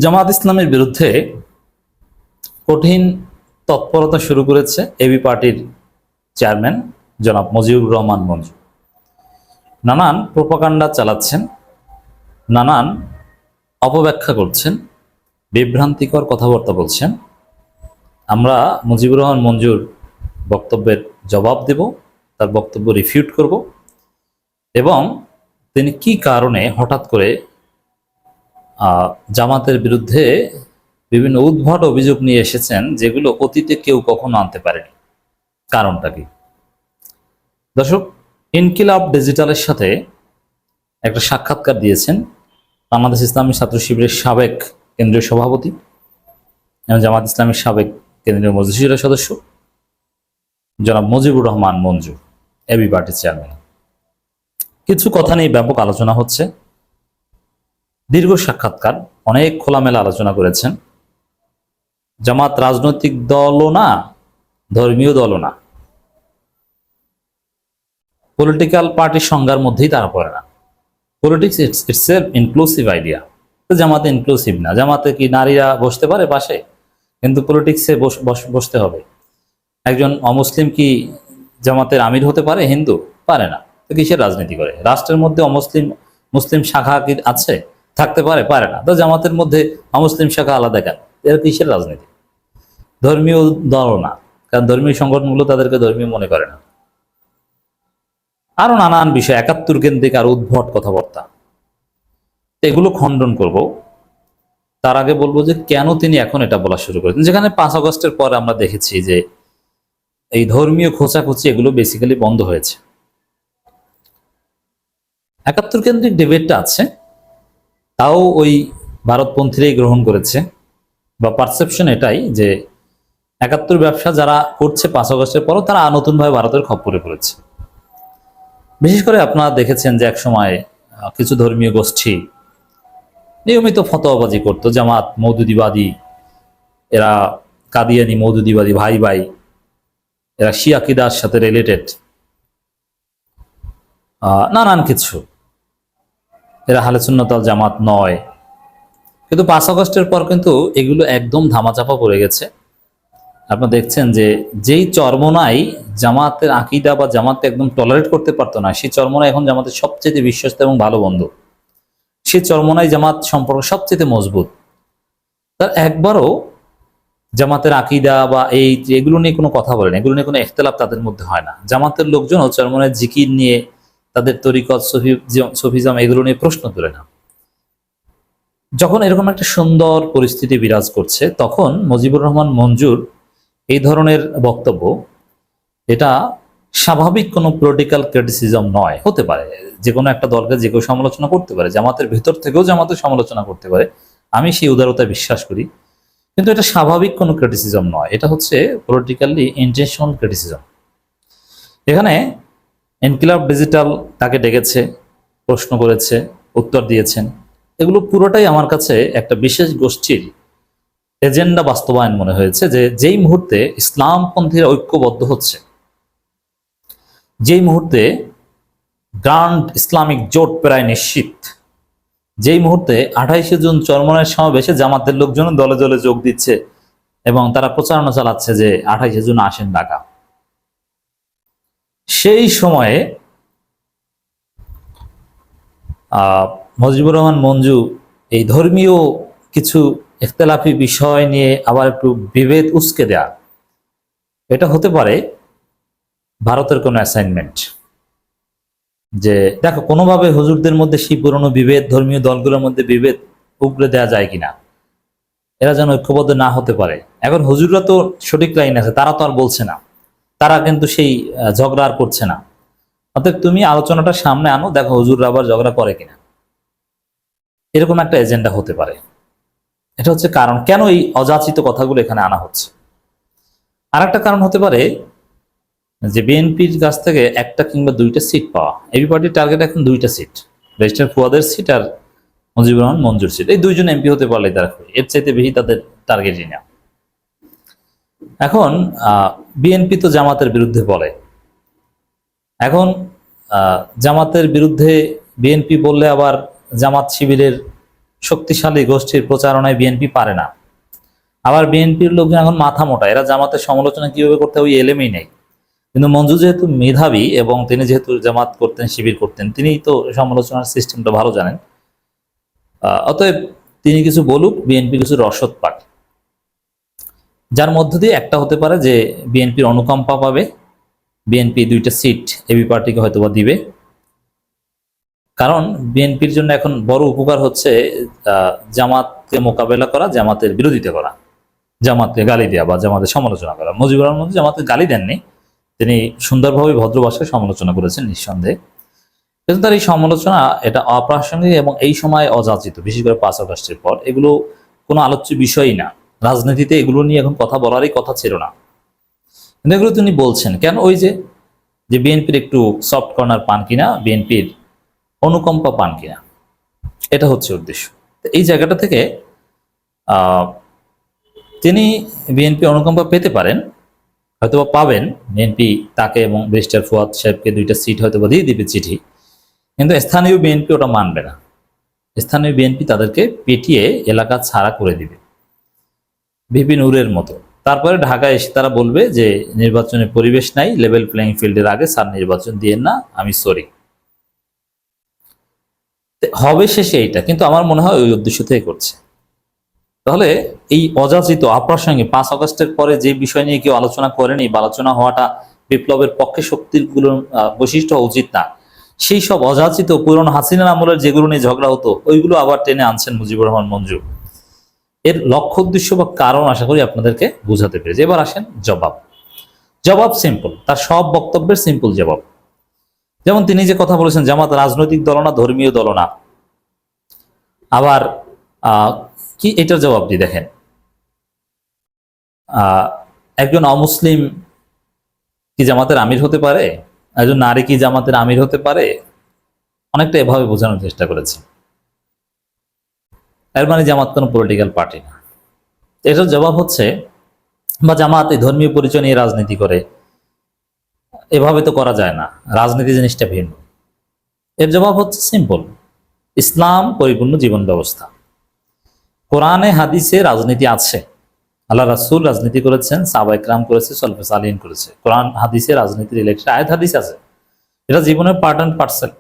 জামাত ইসলামের বিরুদ্ধে কঠিন তৎপরতা শুরু করেছে এবি পার্টির চেয়ারম্যান জনাব মুজিবুর রহমান মঞ্জু। নানান প্রোপাগান্ডা চালাচ্ছেন, নানান অপব্যাখ্যা করছেন, বিভ্রান্তিকর কথাবার্তা বলছেন। আমরা মুজিবুর রহমান মঞ্জুর বক্তব্যের জবাব দেব, তার বক্তব্য রিফিউট করব এবং তিনি কি কারণে হঠাৎ করে জামাতের বিরুদ্ধে বিভিন্ন উদ্ভট অভিযোগ নিয়ে এসেছেন, যেগুলো অতীতে কেউ কখনো আনতে পারেনি। কারণটা কি? দর্শক, ইনকিলাব ডিজিটালের সাথে একটা সাক্ষাৎকার দিয়েছেন বাংলাদেশ ইসলামী ছাত্র শিবিরের সাবেক কেন্দ্রীয় সভাপতি এবং জামাত ইসলামের সাবেক কেন্দ্রীয় মজলিসের সদস্য জনাব মুজিবুর রহমান মঞ্জু, এবি পার্টির চেয়ারম্যান। কিছু কথা নিয়ে ব্যাপক আলোচনা হচ্ছে। দীর্ঘ সাক্ষাৎকার, অনেক খোলামেলা আলোচনা করেছেন। জামাত রাজনৈতিক দলও না, ধর্মীয় দলও না, পলিটিক্যাল পার্টির সংজ্ঞার মধ্যেই তারা পড়ে না। Politics it's a inclusive idea. জামাতে ইনক্লুসিভ না। জামাতে কি নারীরা বসতে পারে পাশে? কিন্তু পলিটিক্সে বসতে হবে। একজন অমুসলিম কি জামাতের আমির হতে পারে? হিন্দু পারে না। তো কিসের রাজনীতি করে? রাষ্ট্রের মধ্যে অমুসলিম মুসলিম শাখা কি আছে? থাকতে পারে? পারে না। তো জামাতের মধ্যে অমুসলিম শাখা আলাদা কেন? এর কিসের রাজনীতি? ধর্মীয় দলও না, কারণ ধর্মীয় সংগঠনগুলো তাদেরকে ধর্মীয় মনে করে না। আরো নানান বিষয়, ৭১ কেন্দ্রিক আর উদ্ভট কথাবার্তা, এগুলো খণ্ডন করব। তার আগে বলবো যে কেন তিনি এখন এটা বলা শুরু করেছেন, যেখানে ৫ আগস্টের পর আমরা দেখেছি যে এই ধর্মীয় খোঁচাখুচি এগুলো বেসিক্যালি বন্ধ হয়েছে। ৭১ কেন্দ্রিক ডিবেটটা আছে, তাও ওই ভারতপন্থীরাই গ্রহণ করেছে, বা পারসেপশন এটাই যে ৭১ ব্যবসা যারা করছে ৫ আগস্টের পরও তারা নতুনভাবে ভারতের খপ্পরে পড়েছে। বিশেষ করে আপনারা দেখেছেন যে এক সময় কিছু ধর্মীয় গোষ্ঠী নিয়মিত ফতোয়াবাজি করতো, জামাত মওদুদিবাদী, এরা কাদিয়ানি মওদুদিবাদী ভাই ভাই, এরা শিয়া আকিদার সাথে রিলেটেড, নানান কিছু, এরা আহলে সুন্নাত ওয়াল জামাত নয়। কিন্তু ৫ আগস্টের পর কিন্তু এগুলো একদম ধামাচাপা পড়ে গেছে। আপনারা দেখছেন যে যেই চরমনাই জামাতের আকিদা বা জামাতকে একদম টলারেট করতে পারতো না, সেই চরমনাই এখন জামাতের সবচেয়ে বিশ্বস্ত এবং ভালো বন্ধু। সেই চরমনাই জামাত সম্পর্ক সবচেয়ে মজবুত। তার একবারও জামাতের আকিদা বা এগুলো নিয়ে কোনো কথা বলে না, এগুলো নিয়ে কোনো ইখতিলাফ তাদের মধ্যে হয় না। জামাতের লোকজনও চরমনাই জিকির নিয়ে, তাদের তরিকত সফিজম এগুলো নিয়ে প্রশ্ন তোলে না। যখন এরকম একটা সুন্দর পরিস্থিতি বিরাজ করছে, তখন মুজিবুর রহমান মঞ্জুর এই ধরনের বক্তব্য, এটা স্বাভাবিক কোনো পলিটিক্যাল ক্রিটিসিজম নয়। হতে পারে যে কোনো একটা দলকে যে কেউ সমালোচনা করতে পারে, জামাতের ভেতর থেকেও জামাতের সমালোচনা করতে পারে, আমি সেই উদারতায় বিশ্বাস করি, কিন্তু এটা স্বাভাবিক কোনো ক্রিটিসিজম নয়। এটা হচ্ছে পলিটিক্যালি ইন্টেনশনাল ক্রিটিসিজম। এখানে ইনকিলাব ডিজিটাল তাকে ডেকেছে, প্রশ্ন করেছে, উত্তর দিয়েছেন। এগুলো পুরোটাই আমার কাছে একটা বিশেষ গোষ্ঠীর এজেন্ডা বাস্তবায়ন মনে হয়েছে। যে যেই মুহূর্তে ইসলামপন্থীরা ঐক্যবদ্ধ হচ্ছে, যেই মুহূর্তে গ্রান্ড ইসলামিক জোট প্রায় নিশ্চিত, যেই মুহূর্তে ২৮শে জুন চরমনাইয়ের সমাবেশে জামাতের লোকজন দলে দলে যোগ দিচ্ছে এবং তারা প্রচারণা চালাচ্ছে যে ২৮শে জুন আসেন ঢাকা, সেই সময়ে মুজিবুর রহমান মঞ্জু এই ধর্মীয় কিছু ইখতিলাফি বিষয় নিয়ে আবার একটু বিভেদ উস্কে দেয়া, এটা হতে পারে ভারতের কোনো অ্যাসাইনমেন্ট। যে দেখো, কোনোভাবে হুজুরদের মধ্যে সেই পুরনো বিভেদ, ধর্মীয় দলগুলোর মধ্যে বিভেদ উগড়ে দেওয়া যায় কিনা, এরা যেন ঐক্যবদ্ধ না হতে পারে। এখন হুজুররা তো সঠিক লাইন আছে, তারা তো আর বলছে না, তারা কিন্তু সেই ঝগড়া আর করছে না। অর্থাৎ তুমি আলোচনাটা সামনে আনো, দেখো হুজুররা আবার ঝগড়া করে কিনা, এরকম একটা এজেন্ডা হতে পারে। এটা হচ্ছে কারণ কেন এই অযাচিত কথাগুলো এখানে আনা হচ্ছে। আর একটা কারণ হতে পারে যে বিএনপির কাছ থেকে একটা কিংবা দুইটা সিট পাওয়া। এবি পার্টির টার্গেট এখন 2টা সিট, ব্যারিস্টার ফুয়াদের সিট আর মুজিবুর রহমান মঞ্জুর সিট। এই দুইজন এমপি হতে পারলে তারা খুশি, এর চাইতে বেশি তাদের টার্গেটই না। এখন বিএনপি তো জামাতের বিরুদ্ধে বলে, এখন জামাতের বিরুদ্ধে বিএনপি বললে আবার জামাত শিবিরের শক্তিশালী গোষ্ঠীর প্রচারণায় বিএনপি পারে না। আবার বিএনপির লোকজন এখন মাথা মোটা, এরা জামাতের সমালোচনা কিভাবে করতে ওই এলেমেই নেই। কিন্তু মঞ্জু যেহেতু মেধাবী এবং তিনি যেহেতু জামাত করতেন, শিবির করতেন, তিনি তো সমালোচনার সিস্টেমটা ভালো জানেন। অতএব তিনি কিছু বলুক, বিএনপি কিছু রসদ পাক, যার মধ্য দিয়ে একটা হতে পারে যে বিএনপির অনুকম্পা পাবে, বিএনপি 2টা সিট এবি পার্টিকে হয়তো বা দিবে। কারণ বিএনপির জন্য এখন বড় উপকার হচ্ছে জামাতকে মোকাবেলা করা, জামাতের বিরোধিতা করা, জামাতকে গালি দেওয়া বা জামাতের সমালোচনা করা। মুজিবুর রহমান জামাতকে গালি দেননি, তিনি সুন্দরভাবে ভদ্র ভাষায় সমালোচনা করেছেন নিঃসন্দেহে, কিন্তু তার এই সমালোচনা এটা অপ্রাসঙ্গিক এবং এই সময় অযাচিত, বিশেষ করে 5 আগস্টের পর এগুলো কোনো আলোচ্য বিষয়ই না। রাজনীতিতে এগুলো নিয়ে এখন কথা বলারই কথা ছিল না, কিন্তু এগুলো তিনি বলছেন কেন? ওই যে বিএনপির একটু সফট কর্নার পান কিনা, বিএনপির অনুকম্পা পান কিনা, এটা হচ্ছে উদ্দেশ্য। এই জায়গাটা থেকে তিনি বিএনপি অনুকম্পা পেতে পারেন, হয়তোবা পাবেন। বিএনপি তাকে এবং ব্যারিস্টার ফুয়াদ সাহেবকে 2টা সিট হয়তোবা দিয়ে দিবে চিঠি, কিন্তু স্থানীয় বিএনপি ওটা মানবে না। স্থানীয় বিএনপি তাদেরকে পেটিয়ে এলাকা ছাড়া করে দিবে, ভিপি নূরের মতো। তারপরে ঢাকায় এসে তারা বলবে যে নির্বাচনের পরিবেশ নাই, লেভেল প্লেইং ফিল্ডের আগে স্যার নির্বাচন দিয়েন না, আমি সরি। হবে শেষে এইটা, কিন্তু আমার মনে হয় ওই উদ্দেশ্য থেকে করছে। তাহলে এই অযাচিত অপ্রাসঙ্গিক 5 আগস্টের পরে যে বিষয় নিয়ে কেউ আলোচনা করেনি বা আলোচনা হওয়াটা বিপ্লবের পক্ষে শক্তিগুলোর বৈশিষ্ট্য উচিত না, সেই সব অযাচিত পুরনো হাসিনা আমলের যেগুলো নিয়ে ঝগড়া হতো ওইগুলো আবার টেনে আনছেন মুজিবুর রহমান মঞ্জু। এর লক্ষ্য উদ্দেশ্য বা কারণ আশা করি আপনাদেরকে বোঝাতে পেরেছি। এবার আসেন জবাব সিম্পল, তার সব বক্তব্যের সিম্পল জবাব। যেমন তিনি যে কথা বলেছেন জামাত রাজনৈতিক দল না, ধর্মীয় দল না, আবার কি এটার জবাব দিয়ে দেখেন, একজন অমুসলিম কি জামাতের আমির হতে পারে, একজন নারী কি জামাতের আমির হতে পারে, অনেকটা এভাবে বোঝানোর চেষ্টা করেছে। এর মানে জামাত কোনো পলিটিক্যাল পার্টি না। এটার জবাব হচ্ছে, বা জামাত এই ধর্মীয় পরিচয় নিয়ে রাজনীতি করে, এভাবে তো করা যায় না, রাজনীতি জিনিসটা ভিন্ন। এর জবাব হচ্ছে সিম্পল, ইসলাম পরিপূর্ণ জীবন ব্যবস্থা। কোরআনে হাদিসে রাজনীতি আছে, আল্লাহ রাসূল রাজনীতি করেছেন, সাহাবা ইকরাম করেছে, সলফে সালিহিন করেছে। কোরআন হাদিসে রাজনীতির ইলেকশন আয়াত হাদিস আছে, এটা জীবনের পার্ট অ্যান্ড পার্সেল।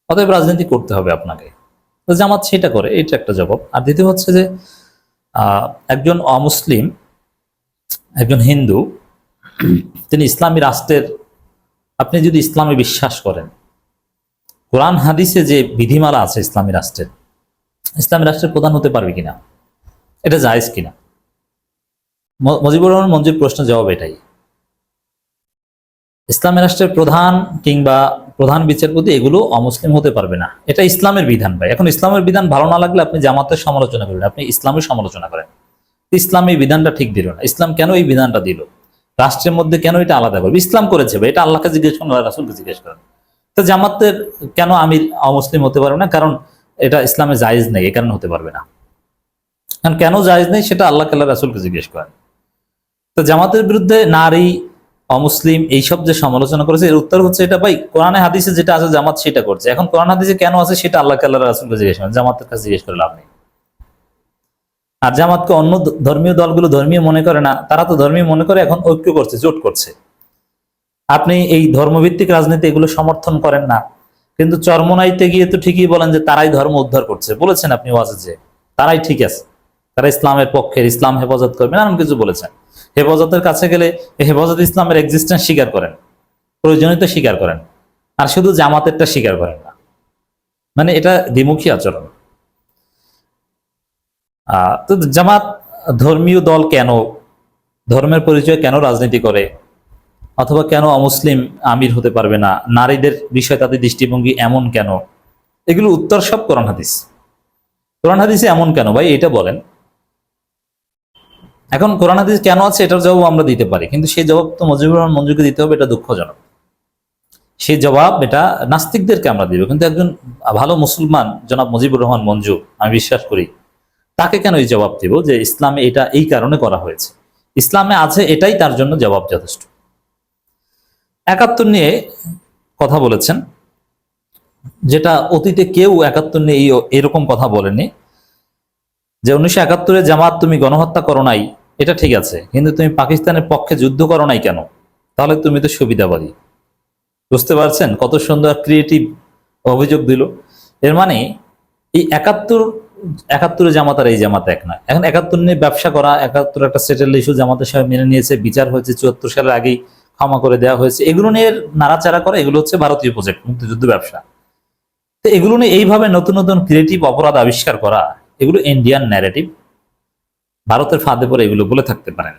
অতএব রাজনীতি করতে হবে আপনাকে, তো জামাত সেটা করে, এটা একটা জবাব। আর দ্বিতীয় হচ্ছে যে একজন অমুসলিম, একজন হিন্দু, তিনি ইসলামী রাষ্ট্রের, আপনি যদি ইসলামে বিশ্বাস করেন, কোরআন হাদিসে যে বিধিমালা আছে ইসলামী রাষ্ট্রের, ইসলামী রাষ্ট্রের প্রধান হতে পারবে কিনা, এটা জায়েজ কিনা? মুজিবুর রহমান মঞ্জুর প্রশ্নের জবাব এটাই, ইসলামী রাষ্ট্রের প্রধান কিংবা প্রধান বিচারপতি এগুলো অমুসলিম হতে পারবে না, এটা ইসলামের বিধান। ভাই, এখন ইসলামের বিধান ভালো না লাগলে আপনি জামাতের সমালোচনা করবেন, আপনি ইসলামের সমালোচনা করেন। ইসলাম এই বিধানটা ঠিক দিল না, ইসলাম কেন এই বিধানটা দিল, রাষ্ট্রের মধ্যে কেন এটা আলাদা করবে? ইসলাম করেছে ভাই, এটা আল্লাহকে জিজ্ঞেস করেন, রাসূলকে জিজ্ঞেস করেন। তো জামাতের কেন আমির অমুসলিম হতে পারবে না? কারণ এটা ইসলামে জায়েজ নেই, এ কারণে হতে পারবে না। কারণ কেন জায়েজ নেই সেটা আল্লাহকে, আল্লাহ রাসূলকে জিজ্ঞেস করেন। তো জামাতের বিরুদ্ধে নারী, অমুসলিম এইসব যে সমালোচনা করেছে, এর উত্তর হচ্ছে এটা ভাই কোরআনে হাদিসে যেটা আছে জামাত সেটা করছে। এখন কোরআন হাদিসে কেন আছে সেটা আল্লাহকে, আল্লাহ রাসূলকে জিজ্ঞেস করেন, জামাতের কাছে জিজ্ঞেস করে লাভ নেই। আর জামাতকে অন্য ধর্মীয় দলগুলো ধর্মীয় মনে করে না, তারা তো ধর্মীয় মনে করে, এখন ঐক্য করছে, জোট করছে। আপনি এই ধর্মভিত্তিক রাজনীতি এগুলো সমর্থন করেন না, কিন্তু চরমনাইতে গিয়ে তো ঠিকই বলেন যে তারাই ধর্ম উদ্ধার করছে, বলেছেন আপনি ওয়াজে যে তারাই ঠিক আছে, তারা ইসলামের পক্ষের, ইসলাম হেফাজত করবে, নানান কিছু বলেছেন। হেফাজতের কাছে গেলে হেফাজত ইসলামের এক্সিস্টেন্স স্বীকার করেন, প্রয়োজনীয়তা স্বীকার করেন, আর শুধু জামাতেরটা স্বীকার করেন না। মানে এটা দ্বিমুখী আচরণ। তো জামাত ধর্মীয় দল কেন, ধর্মের পরিচয় কেন রাজনীতি করে, অথবা কেন অমুসলিম আমির হতে পারবে না, নারীদের বিষয়ে তাদের দৃষ্টিভঙ্গি এমন কেন, এগুলো উত্তর সব কোরআন হাদিস। কোরআন হাদিসে এমন কেন ভাই এটা বলেন। এখন কোরআন হাদিস কেন আছে এটার জবাব আমরা দিতে পারি, কিন্তু সেই জবাব তো মুজিবুর রহমান মঞ্জুকে দিতে হবে, এটা দুঃখজনক। সেই জবাব এটা নাস্তিকদেরকে আমরা দিব, কিন্তু একজন ভালো মুসলমান জনাব মুজিবুর রহমান মঞ্জু, আমি বিশ্বাস করি, তাকে কেন এই জবাব দিব যে ইসলামে এটা এই কারণে করা হয়েছে, ইসলামে আছে এটাই তার জন্য জবাব যথেষ্ট। 71 নিয়ে কথা বলেছেন, যেটা অতীতে কেউ 71 নিয়ে এরকম কথা বলেনি। যে 1971-এ জামাত তুমি গণহত্যা করো নাই, এটা ঠিক আছে, কিন্তু তুমি পাকিস্তানের পক্ষে যুদ্ধ করো নাই কেন? তাহলে তুমি তো সুবিধাবাদী। বুঝতে পারছেন কত সুন্দর ক্রিয়েটিভ অভিযোগ দিল। এর মানে এই 71-এ জামাত আর এই জামাত এক না। এখন 71 নিয়ে ব্যবসা করা, 71 একটা সেটেল ইস্যু জামাতের সাহেব মেনে নিয়েছে, বিচার হয়েছে 74 সালের আগেই ক্ষমা করে দেওয়া হয়েছে, এগুলো নিয়ে নাড়াচাড়া করা, এগুলো হচ্ছে ভারতীয় প্রজেক্ট, মুক্তিযুদ্ধ ব্যবসা। তো এগুলো নিয়ে এইভাবে নতুন নতুন ক্রিয়েটিভ অপরাধ আবিষ্কার করা, এগুলো ইন্ডিয়ান ন্যারেটিভ। ভারতের ফাঁদে পড়ে এগুলো বলে থাকতে পারেন।